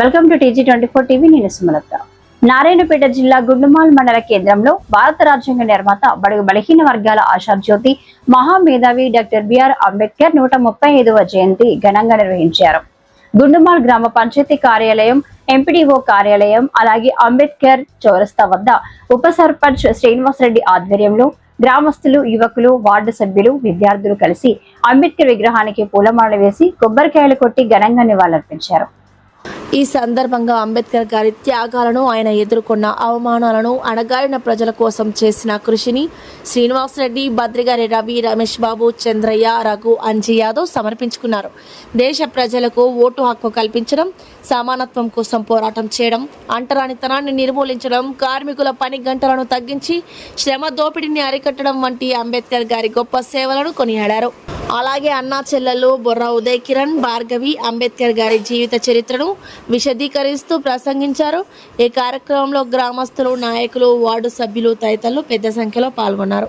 Welcome to TG24 TV. నేను సుమలత. నారాయణపేట జిల్లా గుండుమాల్ మండల కేంద్రంలో భారత రాజ్యాంగ నిర్మాత బడుగు బలహీన వర్గాల ఆశాజ్యోతి మహామేధావి డాక్టర్ బిఆర్ అంబేద్కర్ 135వ జయంతి ఘనంగా నిర్వహించారు. గుండుమాల్ గ్రామ పంచాయతీ కార్యాలయం, ఎంపీడీఓ కార్యాలయం, అలాగే అంబేద్కర్ చౌరస్తా వద్ద ఉప సర్పంచ్ శ్రీనివాసరెడ్డి ఆధ్వర్యంలో గ్రామస్తులు, యువకులు, వార్డు సభ్యులు, విద్యార్థులు కలిసి అంబేద్కర్ విగ్రహానికి పూలమాలలు వేసి కొబ్బరికాయలు కొట్టి ఘనంగా నివాళులర్పించారు. ఈ సందర్భంగా అంబేద్కర్ గారి త్యాగాలను, ఆయన ఎదుర్కొన్న అవమానాలను, అణగారిన ప్రజల కోసం చేసిన కృషిని శ్రీనివాసరెడ్డి, బద్రిగారి రవి, రమేష్ బాబు, చంద్రయ్య, రఘు, అంజీ యాదవ్ సమర్పించుకున్నారు. దేశ ప్రజలకు ఓటు హక్కు కల్పించడం, సమానత్వం కోసం పోరాటం చేయడం, అంటరానితనాన్ని నిర్మూలించడం, కార్మికుల పని గంటలను తగ్గించి శ్రమ దోపిడీని అరికట్టడం వంటి అంబేద్కర్ గారి గొప్ప సేవలను కొనియాడారు. అలాగే అన్నా చెల్లెలు బొర్రా ఉదయ్ కిరణ్, భార్గవి అంబేద్కర్ గారి జీవిత చరిత్రను విశదీకరిస్తూ ప్రసంగించారు. ఈ కార్యక్రమంలో గ్రామస్తులు, నాయకులు, వార్డు సభ్యులు తదితరులు పెద్ద సంఖ్యలో పాల్గొన్నారు.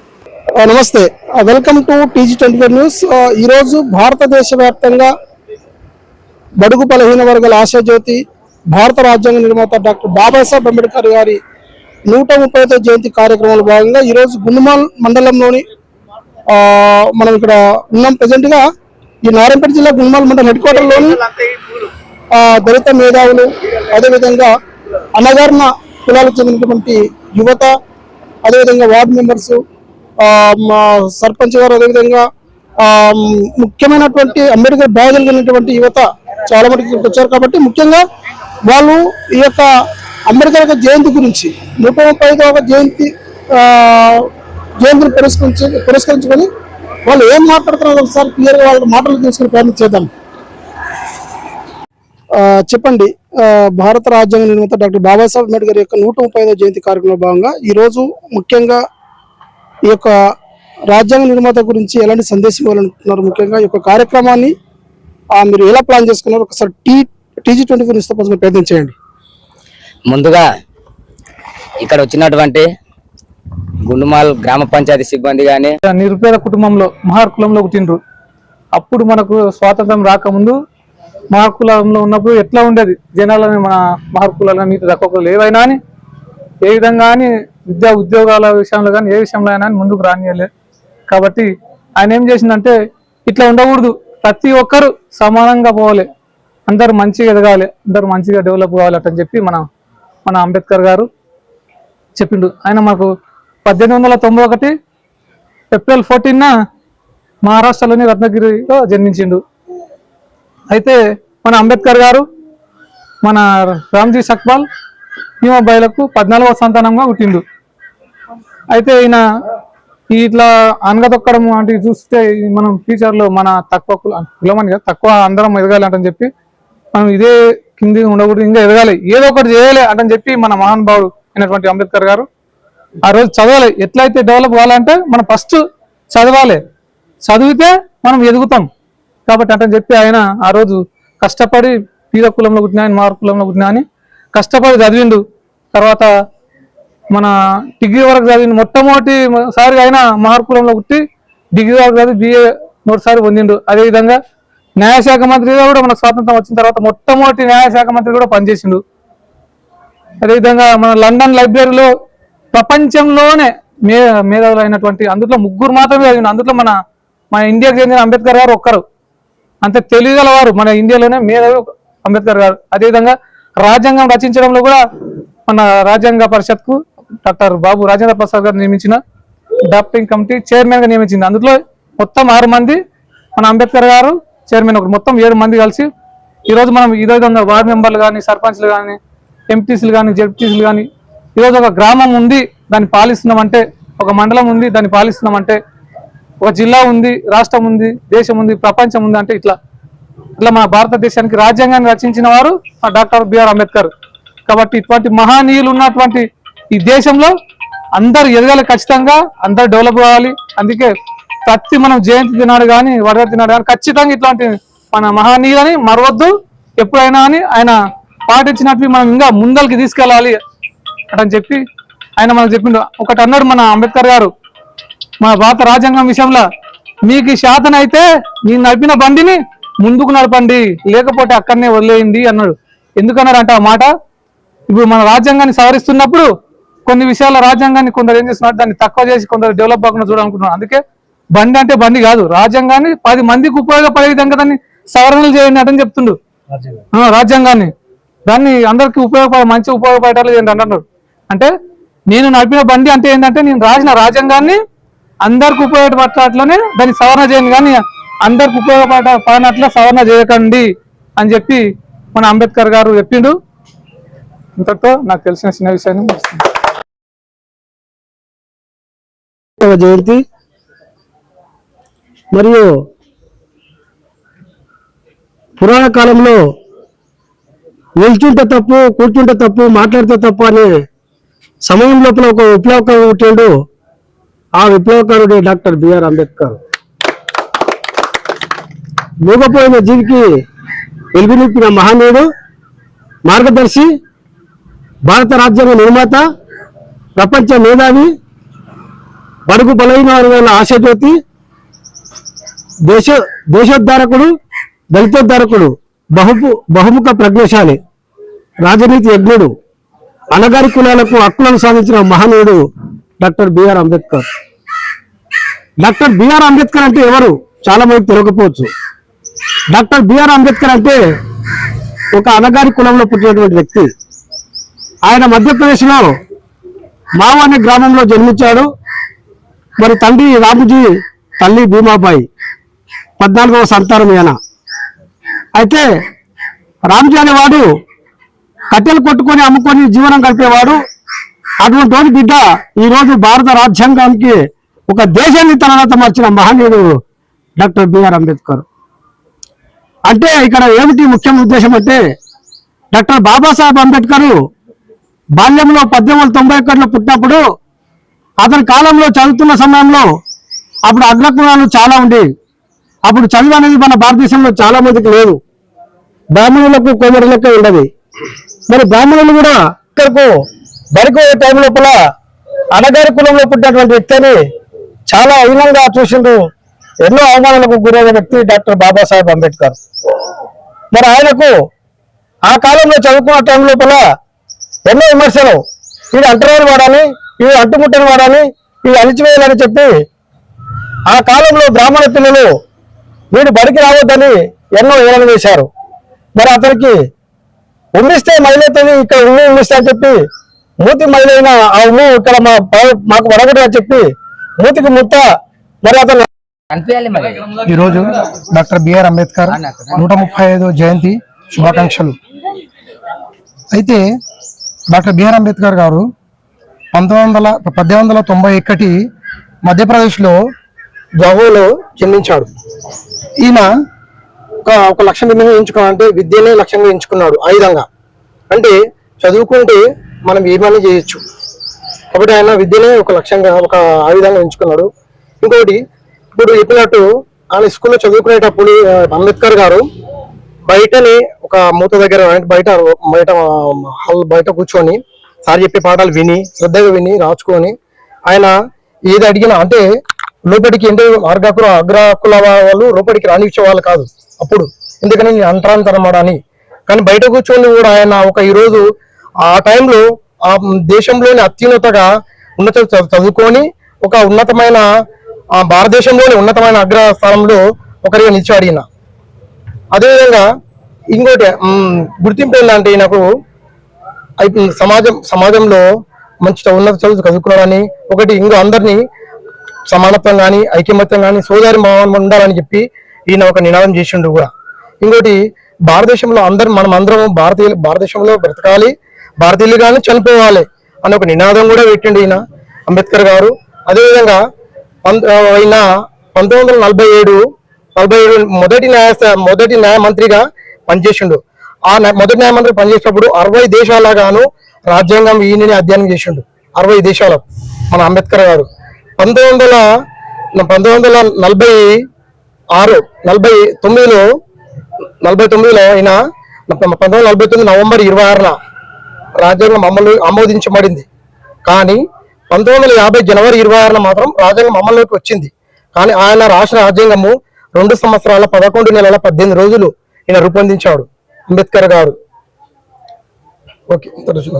నమస్తే, వెల్కమ్ టు TG24 న్యూస్. ఈరోజు భారతదేశ వ్యాప్తంగా బడుగు బలహీన వర్గాల ఆశాజ్యోతి భారత రాజ్యాంగ నిర్మాత డాక్టర్ బాబాసాహెబ్ అంబేద్కర్ గారి 135వ జయంతి కార్యక్రమంలో భాగంగా ఈరోజు గుండుమాల్ మండలంలోని మనం ఇక్కడ ఉన్నాం. ప్రజెంట్ గా ఈ నారాయణపేట జిల్లా గుండుమాల్ మండలం హెడ్ క్వార్టర్లోని దళిత మేధావులు, అదేవిధంగా అణగారిన కులాలకు చెందినటువంటి యువత, అదేవిధంగా వార్డు మెంబర్స్, సర్పంచ్ గారు, అదేవిధంగా ముఖ్యమైనటువంటి అంబేద్కర్ బాగా కలిగినటువంటి యువత చాలా మటుకు వచ్చారు. కాబట్టి ముఖ్యంగా వాళ్ళు ఈ యొక్క అంబేద్కర్ యొక్క జయంతి గురించి 135వ జయంతిని పురస్కరించుకొని వాళ్ళు ఏం మాట్లాడుతున్నారో ఒకసారి క్లియర్గా వాళ్ళ మాటలు తీసుకుని ప్రయత్నం చేద్దాం. చెప్పండి, భారత రాజ్యాంగ నిర్మాత డాక్టర్ బాబాసాహెబ్ అంబేద్కర్ యొక్క 135వ జయంతి కార్యక్రమంలో భాగంగా ఈరోజు ముఖ్యంగా ఈ యొక్క రాజ్యాంగ నిర్మాత గురించి ఎలాంటి సందేశం ఇవ్వాలనుకుంటున్నారు, ముఖ్యంగా ఈ యొక్క కార్యక్రమాన్ని మీరు ఎలా ప్లాన్ చేసుకున్నారు, ఒకసారి TG24 న్యూస్ ప్రయత్నం చేయండి. ముందుగా ఇక్కడ వచ్చినటువంటి గుండుమాల్ గ్రామ పంచాయతీ సిబ్బంది కానీ నిరుపేద కుటుంబంలో మహాకులంలో పుట్టిండ్రు. అప్పుడు మనకు స్వాతంత్రం రాకముందు మహాకులంలో ఉన్నప్పుడు ఎట్లా ఉండేది జనాలని, మన మహాకులాల మీద తక్కువ ఏవైనా అని ఏ విధంగా అని విద్యా ఉద్యోగాల విషయంలో కానీ ఏ విషయంలో అయినా ముందుకు రానియలేదు. కాబట్టి ఆయన ఏం చేసిందంటే ఇట్లా ఉండకూడదు, ప్రతి ఒక్కరు సమానంగా పోవాలి, అందరు మంచిగా ఎదగాలి, అందరు మంచిగా డెవలప్ కావాలి అని చెప్పి మన అంబేద్కర్ గారు చెప్పిండు. ఆయన మాకు 1891 ఏప్రిల్ 14న మహారాష్ట్రలోని రత్నగిరిలో జన్మించిండు. అయితే మన అంబేద్కర్ గారు మన రామ్జీ సక్పాల్ భీమాబాయిలకు 14వ సంతానంగా పుట్టిండు. అయితే ఈయన ఇట్లా అనగదొక్కడం వంటివి చూస్తే మనం ఫ్యూచర్లో మన తక్కువ కులమని కదా, తక్కువ అందరం ఎదగాలి అంటని చెప్పి మనం ఇదే కింది ఉండకూడదు, ఇంకా ఎదగాలి, ఏదో ఒకటి చేయాలి అంటని చెప్పి మన మహానుభావుడు అయినటువంటి అంబేద్కర్ గారు ఆ రోజు చదవాలి. ఎట్లయితే డెవలప్ కావాలంటే మనం ఫస్ట్ చదవాలి, చదివితే మనం ఎదుగుతాం. కాబట్టి అంటని చెప్పి ఆయన ఆ రోజు కష్టపడి పీద కులంలో పుట్టినా, మారు కులంలో పుట్టినా అని కష్టపడి చదివిండు. తర్వాత మన డిగ్రీ వరకు చదివిండు. మొట్టమొదటిసారి ఆయన మహాకులంలో పుట్టి డిగ్రీ వరకు చదివి BA మొదటిసారి పొందిండు. అదేవిధంగా న్యాయశాఖ మంత్రిగా కూడా మనకు స్వాతంత్రం వచ్చిన తర్వాత మొట్టమొదటి న్యాయశాఖ మంత్రి కూడా పనిచేసిండు. అదేవిధంగా మన లండన్ లైబ్రరీలో ప్రపంచంలోనే మేధావులు అయినటువంటి అందులో 3 మాత్రమే చదివిండు. అందులో మన ఇండియాకు చెందిన అంబేద్కర్ గారు ఒక్కరు, అంతే తెలియగలవారు మన ఇండియాలోనే మేధావి అంబేద్కర్ గారు. అదేవిధంగా రాజ్యాంగం రచించడంలో కూడా మన రాజ్యాంగ పరిషత్కు డాక్టర్ బాబు రాజేంద్ర ప్రసాద్ గారు నియమించిన డ్రాఫ్టింగ్ కమిటీ చైర్మన్ గా నియమించింది. అందులో మొత్తం 6 మంది, మన అంబేద్కర్ గారు చైర్మన్ ఒకరు, మొత్తం 7 మంది కలిసి ఈరోజు మనం ఇదే విధంగా వార్డు మెంబర్లు కానీ, సర్పంచ్లు కానీ, ఎంపీసీలు కానీ, జెడ్పీసీలు కానీ ఈరోజు ఒక గ్రామం ఉంది దాన్ని పాలిస్తున్నామంటే, ఒక మండలం ఉంది దాన్ని పాలిస్తున్నామంటే, ఒక జిల్లా ఉంది, రాష్ట్రం ఉంది, దేశం ఉంది, ప్రపంచం ఉంది అంటే ఇట్లా మన భారతదేశానికి రాజ్యాంగాన్ని రచించిన వారు డాక్టర్ బిఆర్ అంబేద్కర్. కాబట్టి ఇటువంటి మహానీయులు ఉన్నటువంటి ఈ దేశంలో అందరు ఎదగాలి, ఖచ్చితంగా అందరు డెవలప్ కావాలి. అందుకే ప్రతి మనం జయంతి దినాడు కానీ, వరదతి నాడు కానీ ఖచ్చితంగా ఇట్లాంటి మన మహానీయులని మరవద్దు ఎప్పుడైనా అని ఆయన పాటించినట్టు మనం ఇంకా ముందరికి తీసుకెళ్ళాలి అని చెప్పి ఆయన మనకు చెప్పిండు. ఒకటి అన్నాడు మన అంబేద్కర్ గారు మన భారత రాజ్యాంగం విషయంలో, మీకు శాతం అయితే నేను నడిపిన బండిని ముందుకు నడపండి, లేకపోతే అక్కడనే వదిలేయండి అన్నాడు. ఎందుకన్నారంటే ఆ మాట, ఇప్పుడు మన రాజ్యాంగాన్ని సవరిస్తున్నప్పుడు కొన్ని విషయాల రాజ్యాంగాన్ని కొందరు ఏం చేస్తున్నారు, దాన్ని తక్కువ చేసి కొందరు డెవలప్ అవ్వకుండా చూడాలనుకుంటున్నారు. అందుకే బండి అంటే బండి కాదు, రాజ్యాంగాన్ని 10 మందికి ఉపయోగపడే విధంగా దాన్ని సవరణలు చేయండి అని చెప్తుండు రాజ్యాంగాన్ని. దాన్ని అందరికి మంచి ఉపయోగపడాలి అంటున్నారు. అంటే నేను నడిపిన బండి అంటే ఏంటంటే నేను రాసిన రాజ్యాంగాన్ని అందరికి ఉపయోగపడట్లనే దాన్ని సవరణ చేయండి, కానీ అందరికి ఉపయోగపడినట్ల సవరణ చేయకండి అని చెప్పి మన అంబేద్కర్ గారు చెప్పిండు. ఇంతటితో నాకు తెలిసిన చిన్న విషయాన్ని ముగిస్తుంది. జయంతి మరియు పురాణ కాలంలో నిల్చుంటే తప్పు, కూర్చుంటే తప్పు, మాట్లాడితే తప్పు అనే సమయం లోపల ఒక విప్లవకారుడు పుట్టాడు. ఆ విప్లవకారుడు డాక్టర్ బిఆర్ అంబేద్కర్. మూగపోయిన జీవికి వెలుగునిప్పిన మహనీయుడు, మార్గదర్శి, భారత రాజ్యాంగ నిర్మాత, ప్రపంచ మేధావి, బడుగు బలైన వర్గాల ఆశాజ్యోతి, దేశోద్ధారకుడు, దళితోద్ధారకుడు, బహుముఖ ప్రజ్ఞశాలి, రాజనీతి యజ్ఞుడు, అణగారి కులాలకు హక్కులను సాధించిన మహనీయుడు doctor BR Ambedkar. Doctor BR Ambedkar అంటే ఎవరు చాలా మందికి తెలియకపోవచ్చు. డాక్టర్ బిఆర్ అంబేద్కర్ అంటే ఒక అణగారి కులంలో పుట్టినటువంటి వ్యక్తి. ఆయన మధ్యప్రదేశ్లో మావు అనే గ్రామంలో జన్మించాడు. మరి తండ్రి రాముజీ, తల్లి భీమాబాయి, 14వ సంతానం ఈయన. అయితే రాముజీ అనేవాడు కట్టెలు కొట్టుకొని అమ్ముకొని జీవనం గడిపేవాడు. అటువంటి బిడ్డ ఈరోజు భారత రాజ్యాంగానికి ఒక దేశాన్ని తలరాత మార్చిన మహనీయుడు డాక్టర్ బిఆర్ అంబేద్కర్. అంటే ఇక్కడ ఏమిటి ముఖ్య ఉద్దేశం అంటే, డాక్టర్ బాబాసాహెబ్ అంబేద్కర్ బాల్యంలో 1891లో పుట్టినప్పుడు అతని కాలంలో చదువుతున్న సమయంలో అప్పుడు అగ్రకులాలు చాలా ఉండేవి. అప్పుడు చదువు అనేది మన భారతదేశంలో చాలా మందికి లేదు. బ్రాహ్మణులకు కోమరులకు ఉండదు. మరి బ్రాహ్మణులు కూడా ఇక్కడకు బడికి టైం లోపల అణగారి కులంలో పుట్టినటువంటి వ్యక్తిని చాలా హీనంగా చూసిండు. ఎన్నో అవమానాలకు గురైన వ్యక్తి డాక్టర్ బాబాసాహెబ్ అంబేద్కర్. మరి ఆయనకు ఆ కాలంలో చదువుకున్న టైం లోపల ఎన్నో విమర్శలు, ఇది అంటరాని వాడాలి, ఇవి అట్టుముట్టని వాడాలి, ఇవి అణిచివేయాలని చెప్పి ఆ కాలంలో బ్రాహ్మణ పిల్లలు వీడు బడికి రావద్దని ఎన్నో ఏళన వేశారు. మరి అతనికి ఉమ్మిస్తే మైలవుతుంది, ఇక్కడ ఉమ్మిస్తే అని చెప్పి మూతి మైలైన ఆ ఉమ్మి ఇక్కడ మాకు వడగడు అని చెప్పి మూతికి ముత్త. మరి అతను ఈరోజు డాక్టర్ బిఆర్ అంబేద్కర్ 135వ జయంతి శుభాకాంక్షలు. అయితే డాక్టర్ బిఆర్ అంబేద్కర్ గారు 1891 మధ్యప్రదేశ్లో జవోలో జన్మించాడు. ఈయన ఒక లక్ష్యం ఎంచుకున్నాడు, అంటే విద్యనే లక్ష్యంగా ఎంచుకున్నాడు. ఆయుధంగా అంటే చదువుకుంటే మనం ఏమైనా చేయొచ్చు కాబట్టి ఆయన విద్యనే ఒక లక్ష్యంగా, ఒక ఆయుధంగా ఎంచుకున్నాడు. ఇంకోటి ఇప్పుడు చెప్పినట్టు ఆయన స్కూల్లో చదువుకునేటప్పుడు అంబేద్కర్ గారు బయటనే ఒక మూత దగ్గర బయట హాల్ బయట కూర్చొని సార్ చెప్పే పాఠాలు విని శ్రద్ధగా విని రాచుకొని ఆయన ఏది అడిగినా, అంటే లోపలికి ఏంటో అగ్రకుల వాళ్ళు లోపలికి రానిచ్చే వాళ్ళు కాదు అప్పుడు, ఎందుకని అంతరాంతరమాడని. కానీ బయట కూర్చొని కూడా ఆయన ఈరోజు ఆ టైంలో ఆ దేశంలోని అత్యున్నతగా చదువుకొని ఒక ఉన్నతమైన భారతదేశంలోని ఉన్నతమైన అగ్ర స్థానంలో ఒకరిగా నిలిచాడు ఈయన. అదేవిధంగా ఇంకోటి గుర్తింపు ఏంటంటే ఈయనకు సమాజంలో మంచి ఉన్నత చదువుకున్నాడని, ఒకటి ఇంకో అందరినీ సమానత్వం కానీ ఐకమత్యం కానీ సోదరి భావం ఉండాలని చెప్పి ఈయన ఒక నినాదం చేసిండు కూడా. ఇంకోటి భారతదేశంలో మనం అందరం భారతదేశంలో బ్రతకాలి, భారతీయులు కానీ చనిపోవాలి అని ఒక నినాదం కూడా పెట్టిండు ఈయన అంబేద్కర్ గారు. అదేవిధంగా ఈయన 1947 మొదటి న్యాయమంత్రిగా పనిచేసిండు. ఆ మొదటి న్యాయమంత్రి పనిచేసినప్పుడు 60 దేశాలగాను రాజ్యాంగం ఈయనని అధ్యయనం చేసిండు. 60 దేశాలకు మన అంబేద్కర్ గారు 1949లో ఈయన 1949 నవంబర్ 26న రాజ్యాంగం ఆమోదించబడింది. కానీ 1950 జనవరి 26న మాత్రం రాజ్యాంగం అమల్లోకి వచ్చింది. కానీ ఆయన రాసిన రాజ్యాంగము 2 సంవత్సరాల 11 నెలల 18 రోజులు ఈయన రూపొందించాడు అంబేద్కర్ గారు. ఓకే తరచుగా.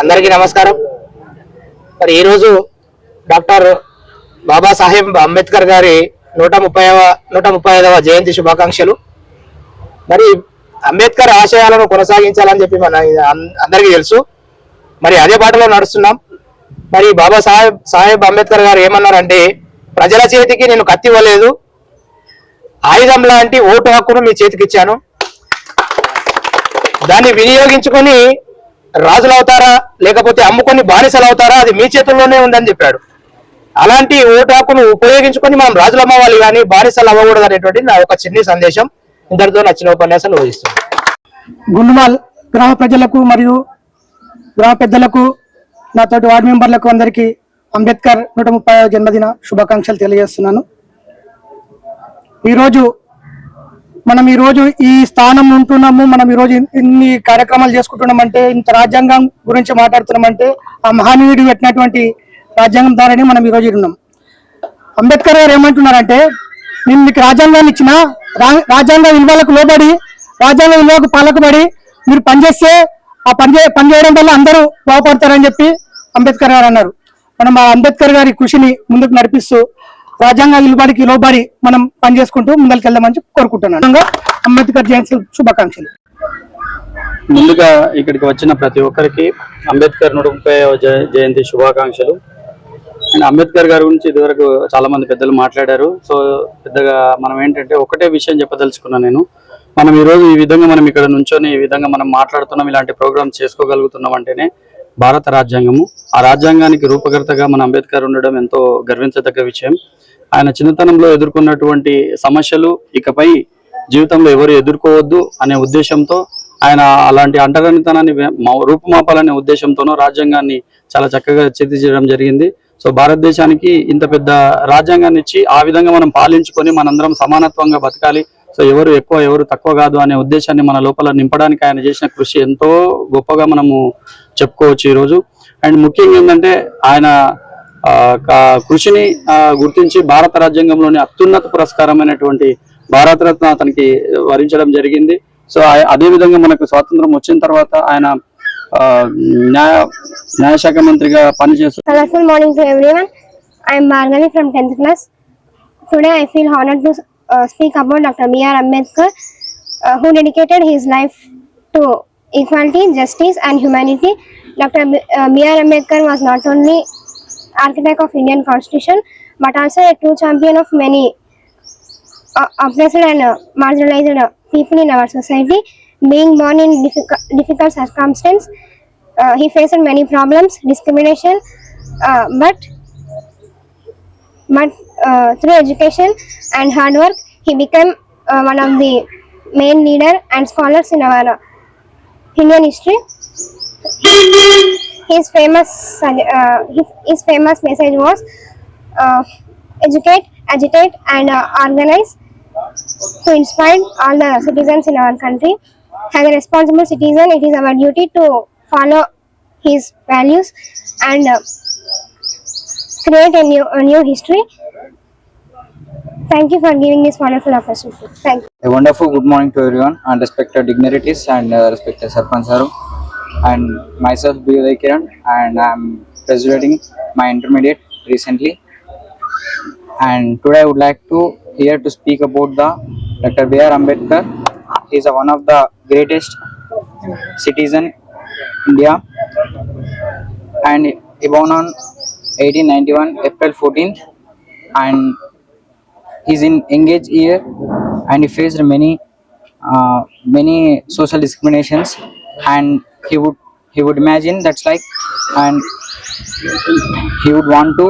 అందరికీ నమస్కారం. మరి ఈరోజు డాక్టర్ బాబాసాహెబ్ అంబేద్కర్ గారి 135వ జయంతి శుభాకాంక్షలు. మరి అంబేద్కర్ ఆశయాలను కొనసాగించాలని చెప్పి మన అందరికీ తెలుసు. మరి అదే బాటలో నడుస్తున్నాం. మరి బాబాసాహెబ్ అంబేద్కర్ గారు ఏమన్నారంటే, ప్రజల చేతికి నేను కత్తి ఇవ్వలేదు, ఆయుధం లాంటి ఓటు హక్కును మీ చేతికి ఇచ్చాను, దాన్ని వినియోగించుకొని రాజులు అవుతారా లేకపోతే అమ్ముకొని బానిసలు అవుతారా అది మీ చేతుల్లోనే ఉందని చెప్పాడు. అలాంటి ఓటు హక్కును ఉపయోగించుకొని మనం రాజులు అమ్మవాలి కానీ బానిసలు అవ్వకూడదు అనేటువంటి నా ఒక చిన్న సందేశం ఇంతటితో నచ్చిన ఉపన్యాసం వహిస్తుంది. గుండుమాల్ గ్రామ ప్రజలకు మరియు గ్రామ పెద్దలకు, నాతోటి వార్డు మెంబర్లకు అందరికీ అంబేద్కర్ 130వ జన్మదిన శుభాకాంక్షలు తెలియజేస్తున్నాను. మనం ఈరోజు ఈ స్థానం ఉంటున్నాము, మనం ఈరోజు ఇన్ని కార్యక్రమాలు చేసుకుంటున్నామంటే, ఇంత రాజ్యాంగం గురించి మాట్లాడుతున్నామంటే ఆ మహనీయుడు పెట్టినటువంటి రాజ్యాంగం ద్వారానే మనం ఈరోజు ఉన్నాం. అంబేద్కర్ గారు ఏమంటున్నారంటే, నేను మీకు రాజ్యాంగాన్ని ఇచ్చిన, రాజ్యాంగ విలువలకు లోబడి రాజ్యాంగ విలువకు పాలకబడి మీరు పనిచేస్తే ఆ పనిచేయడం వల్ల అందరూ బాగుపడతారని చెప్పి అంబేద్కర్ గారు అన్నారు. మనం ఆ అంబేద్కర్ గారి కృషిని ముందుకు నడిపిస్తూ రాజ్యాంగ విలువడికి లోబడి మనం పనిచేసుకుంటూ ముందరికి వెళ్దామని కోరుకుంటున్నాను. అంబేద్కర్ జయంతి శుభాకాంక్షలు. ముందుగా ఇక్కడికి వచ్చిన ప్రతి ఒక్కరికి అంబేద్కర్ 130వ జయంతి శుభాకాంక్షలు. అండ్ అంబేద్కర్ గారి గురించి ఇదివరకు చాలా మంది పెద్దలు మాట్లాడారు. సో పెద్దగా మనం ఏంటంటే ఒకటే విషయం చెప్పదలుచుకున్నాను నేను. మనం ఈరోజు ఈ విధంగా మనం ఇక్కడ నుంచొని ఈ విధంగా మనం మాట్లాడుతున్నాం, ఇలాంటి ప్రోగ్రామ్ చేసుకోగలుగుతున్నాం అంటేనే భారత రాజ్యాంగము, ఆ రాజ్యాంగానికి రూపకర్తగా మన అంబేద్కర్ ఉండడం ఎంతో గర్వించదగ్గ విషయం. ఆయన చిన్నతనంలో ఎదుర్కొన్నటువంటి సమస్యలు ఇకపై జీవితంలో ఎవరు ఎదుర్కోవద్దు అనే ఉద్దేశంతో ఆయన అలాంటి అంటరానితనాన్ని రూపుమాపాలనే ఉద్దేశంతోనో రాజ్యాంగాన్ని చాలా చక్కగా తీర్చిదిద్దడం జరిగింది. సో భారతదేశానికి ఇంత పెద్ద రాజ్యాంగాన్ని ఇచ్చి ఆ విధంగా మనం పాలించుకొని మనందరం సమానత్వంగా బతకాలి, సో ఎవరు ఎక్కువ ఎవరు తక్కువ కాదు అనే ఉద్దేశాన్ని మన లోపల నింపడానికి ఆయన చేసిన కృషి ఎంతో గొప్పగా మనము చెప్పుకోవచ్చు ఈరోజు. అండ్ ముఖ్యంగా ఏంటంటే ఆయన కృషిని గుర్తించి భారత రాజ్యాంగంలోని అత్యున్నత పురస్కారమైనటువంటి భారతరత్న అతనికి వరించడం జరిగింది. సో అదే విధంగా మనకు స్వాతంత్రం వచ్చిన తర్వాత ఆయన న్యాయశాఖ మంత్రిగా పనిచేస్తారు. Colorful morning to everyone. I am Margali from 10th class. Today I feel honored to speak about Dr. B.R. Ambedkar, who dedicated his life to equality, justice and humanity. Dr. B.R. Ambedkar was not only architect of Indian Constitution but also a true champion of many oppressed and marginalized people in our society. Being born in difficult circumstances, he faced many problems, discrimination, but through education and hard work, he became one of the main leader and scholars in our Indian history. His famous message was educate, agitate, and organize to inspire all the citizens in our country. As a responsible citizen, it is our duty to follow his values and create a new history. Thank you for giving this wonderful opportunity. Thank you. A wonderful good morning to everyone and respected dignitaries and respected Sarpanch Saru, and myself B. Kiran, and I am graduating my intermediate recently. And today I would like to here to speak about the Dr. B.R. Ambedkar. He is one of the greatest citizen India, and he born on 1891 April 14th, and he is in engaged year, and he faced many social discriminations, and he would imagine that's like, and he would want to,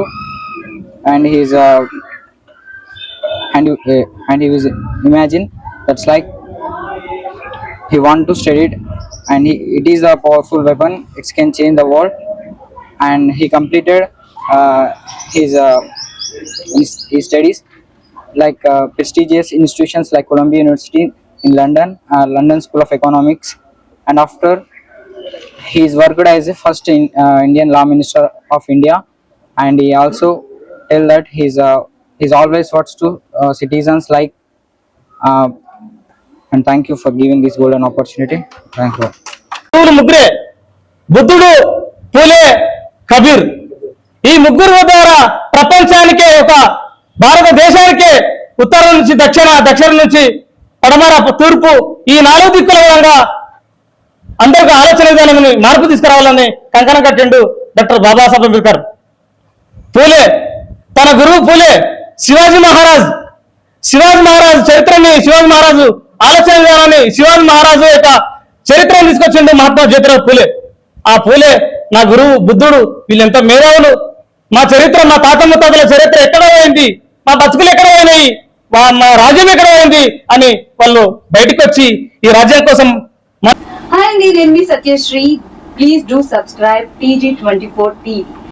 and he is and he was imagine that's like he want to study it, and it is a powerful weapon, it can change the world. And he completed his studies like prestigious institutions like Columbia University in London, London School of Economics, and after he is worked as a first Indian Law Minister of India. And he also tell that he's always wants to citizens like and thank you for giving this golden opportunity. Thank you. ముగ్గురే: బుద్ధుడు, పూలే, కబీర్. ఈ ముగ్గురు ద్వారా ప్రపంచానికే, ఒక భారతదేశానికే ఉత్తరం నుంచి దక్షిణం నుంచి పడమర, తూర్పు, ఈ 4 దిక్కుల విధంగా అందరికీ ఆలోచన విధానాన్ని మార్పు తీసుకురావాలని కంకణం కట్టిండు డాక్టర్ బాబాసాహెబ్ అంబేద్కర్. పూలే, తన గురువు పూలే శివాజీ మహారాజ్ చరిత్రని, శివాజీ మహారాజు ఆలోచన విధానాన్ని, శివాజీ మహారాజు యొక్క చరిత్రను తీసుకొచ్చిండు మహాత్మా జ్యోతిరావు పూలే. ఆ పూలే నా గురువు బుద్ధుడు, వీళ్ళెంత మేధావులు, మా చరిత్ర, మా తాత ముత్తాతల చరిత్ర ఎక్కడ పోయింది, మా బతుకులు ఎక్కడ పోయినాయి, మా రాజ్యం ఎక్కడ పోయింది అని వాళ్ళు బయటకు వచ్చి ఈ రాజ్యం కోసం. Hi, నేను మీ Satyasri. Please do subscribe TG24 TV.